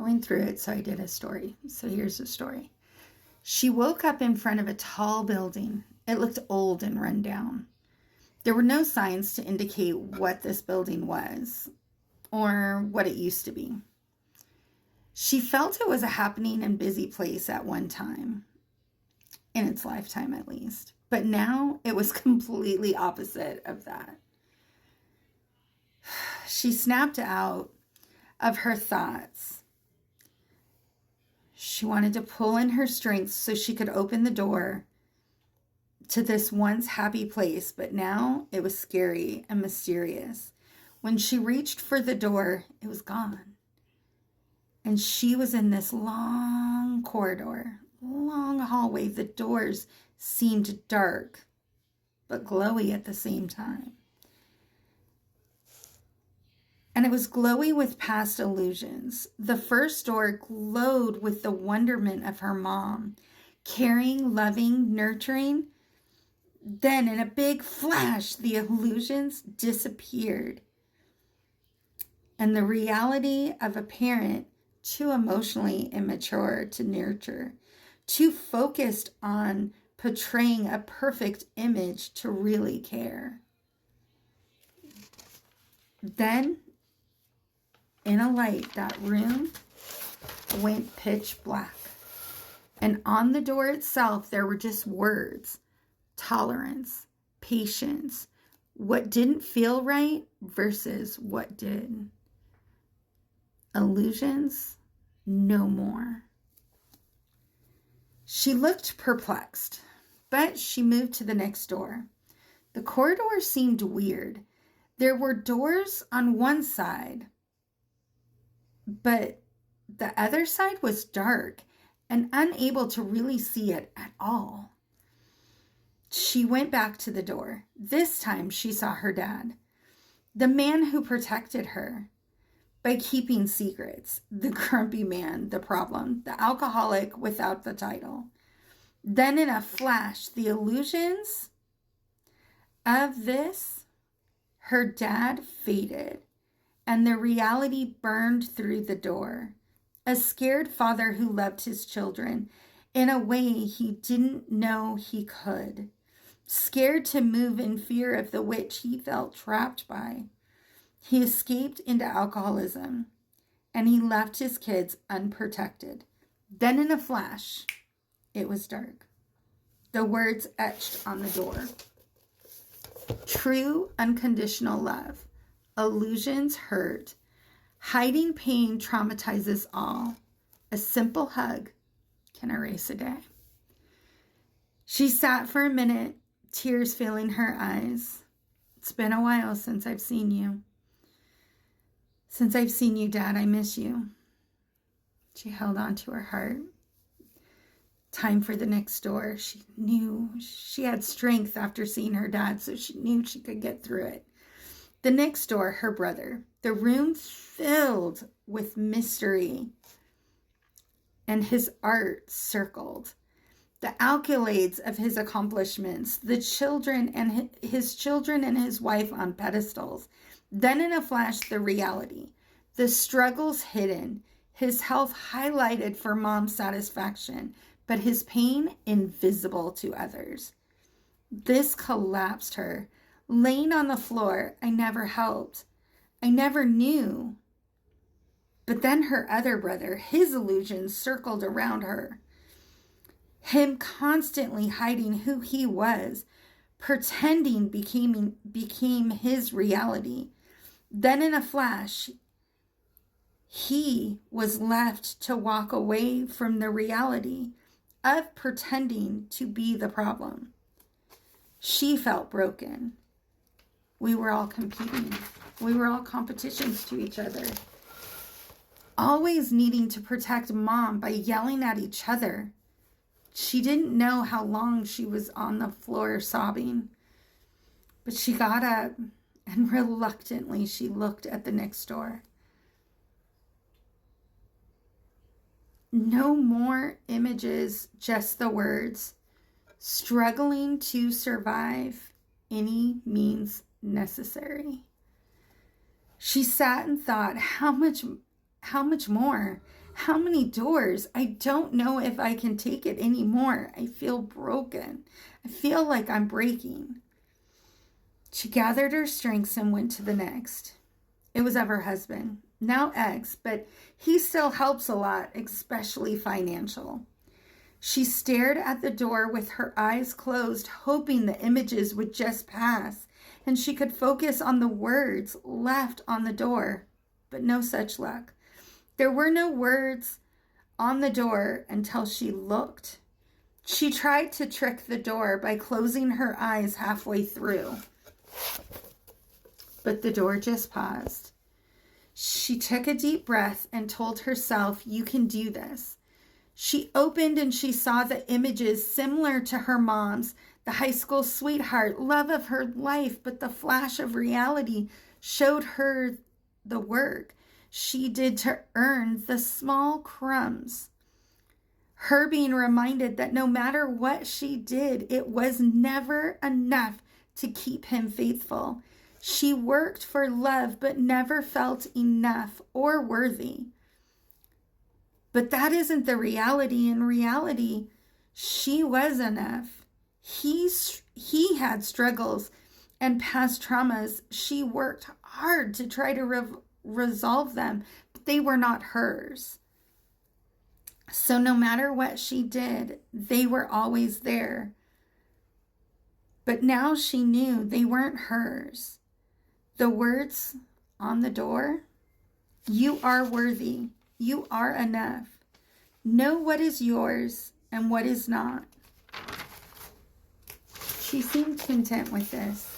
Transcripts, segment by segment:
going through it, so I did a story. So here's the story. She woke up in front of a tall building. It looked old and run down. There were no signs to indicate what this building was or what it used to be. She felt it was a happening and busy place at one time, in its lifetime at least. But now it was completely opposite of that. She snapped out of her thoughts. She wanted to pull in her strength so she could open the door to this once happy place, but now it was scary and mysterious. When she reached for the door, it was gone. And she was in this long corridor, long hallway. The doors seemed dark, but glowy at the same time. And it was glowy with past illusions. The first door glowed with the wonderment of her mom, caring, loving, nurturing. Then in a big flash, the illusions disappeared. And the reality of a parent too emotionally immature to nurture, too focused on portraying a perfect image to really care. Then, in a light, that room went pitch black. And on the door itself, there were just words: tolerance, patience, what didn't feel right versus what did. Illusions, no more. She looked perplexed, but she moved to the next door. The corridor seemed weird. There were doors on one side, but the other side was dark and unable to really see it at all. She went back to the door. This time she saw her dad, the man who protected her by keeping secrets, the grumpy man, the problem, the alcoholic without the title. Then in a flash, the illusions of this, her dad faded, and the reality burned through the door. A scared father who loved his children in a way he didn't know he could. Scared to move in fear of the witch he felt trapped by. He escaped into alcoholism, and he left his kids unprotected. Then in a flash, it was dark. The words etched on the door: true unconditional love. Illusions hurt. Hiding pain traumatizes all. A simple hug can erase a day. She sat for a minute, tears filling her eyes. It's been a while since I've seen you. Since I've seen you, Dad, I miss you. She held on to her heart. Time for the next door. She knew she had strength after seeing her dad, so she knew she could get through it. The next door, her brother. The room filled with mystery, and his art circled. The accolades of his accomplishments, the children and his children and his wife on pedestals. Then in a flash, the reality, the struggles hidden, his health highlighted for mom's satisfaction, but his pain invisible to others. This collapsed her. Laying on the floor, I never helped. I never knew. But then her other brother, his illusions circled around her. Him constantly hiding who he was, pretending became his reality. Then in a flash, he was left to walk away from the reality of pretending to be the problem. She felt broken. We were all competing. We were all competitions to each other. Always needing to protect mom by yelling at each other. She didn't know how long she was on the floor sobbing. But she got up and reluctantly she looked at the next door. No more images, just the words. Struggling to survive any means necessary. She sat and thought, how much more? How many doors? I don't know if I can take it anymore. I feel broken. I feel like I'm breaking. She gathered her strengths and went to the next. It was of her husband, now ex, but he still helps a lot, especially financial. She stared at the door with her eyes closed, hoping the images would just pass and she could focus on the words left on the door, but no such luck. There were no words on the door until she looked. She tried to trick the door by closing her eyes halfway through, but the door just paused. She took a deep breath and told herself, "You can do this." She opened and she saw the images similar to her mom's, the high school sweetheart, love of her life, but the flash of reality showed her the work she did to earn the small crumbs. Her being reminded that no matter what she did, it was never enough to keep him faithful. She worked for love, but never felt enough or worthy. But that isn't the reality. In reality, she was enough. He had struggles and past traumas. She worked hard to try to resolve them, but they were not hers. So no matter what she did, they were always there. But now she knew they weren't hers. The words on the door, "You are worthy. You are enough. Know what is yours and what is not." She seemed content with this.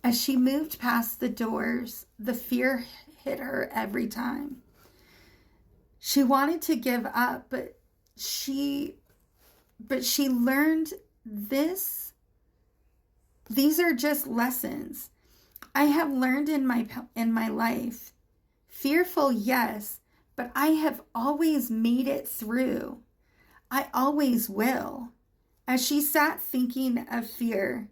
As she moved past the doors, the fear hit her every time. She wanted to give up, but she learned this. These are just lessons I have learned in my life. Fearful, yes, but I have always made it through. I always will. As she sat thinking of fear,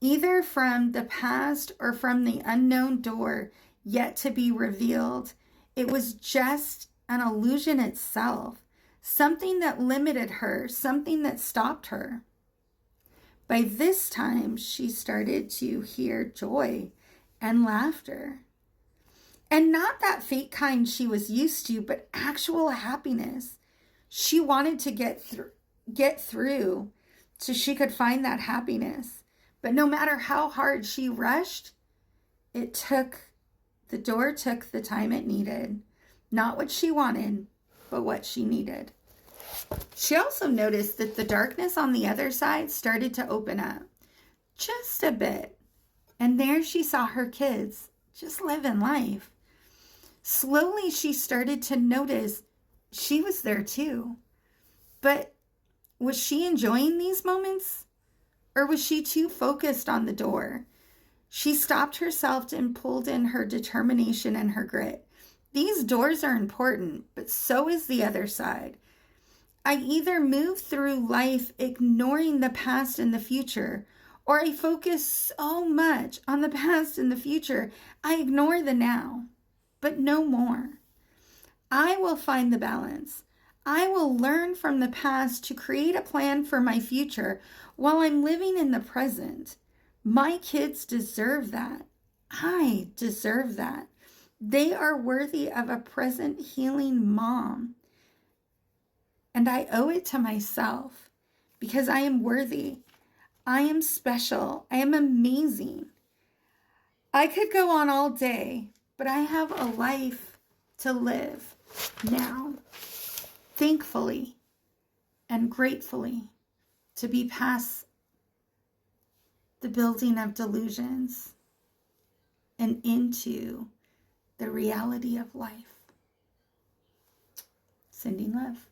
either from the past or from the unknown door yet to be revealed, it was just an illusion itself, something that limited her, something that stopped her. By this time, she started to hear joy and laughter. And not that fake kind she was used to, but actual happiness. She wanted to get through so she could find that happiness. But no matter how hard she rushed, the door took the time it needed. Not what she wanted, but what she needed. She also noticed that the darkness on the other side started to open up just a bit. And there she saw her kids just living life. Slowly, she started to notice she was there too. But was she enjoying these moments? Or was she too focused on the door? She stopped herself and pulled in her determination and her grit. These doors are important, but so is the other side. I either move through life ignoring the past and the future, or I focus so much on the past and the future, I ignore the now, but no more. I will find the balance. I will learn from the past to create a plan for my future while I'm living in the present. My kids deserve that. I deserve that. They are worthy of a present healing mom. And I owe it to myself because I am worthy. I am special. I am amazing. I could go on all day, but I have a life to live now. Thankfully and gratefully to be past the building of delusions and into the reality of life. Sending love.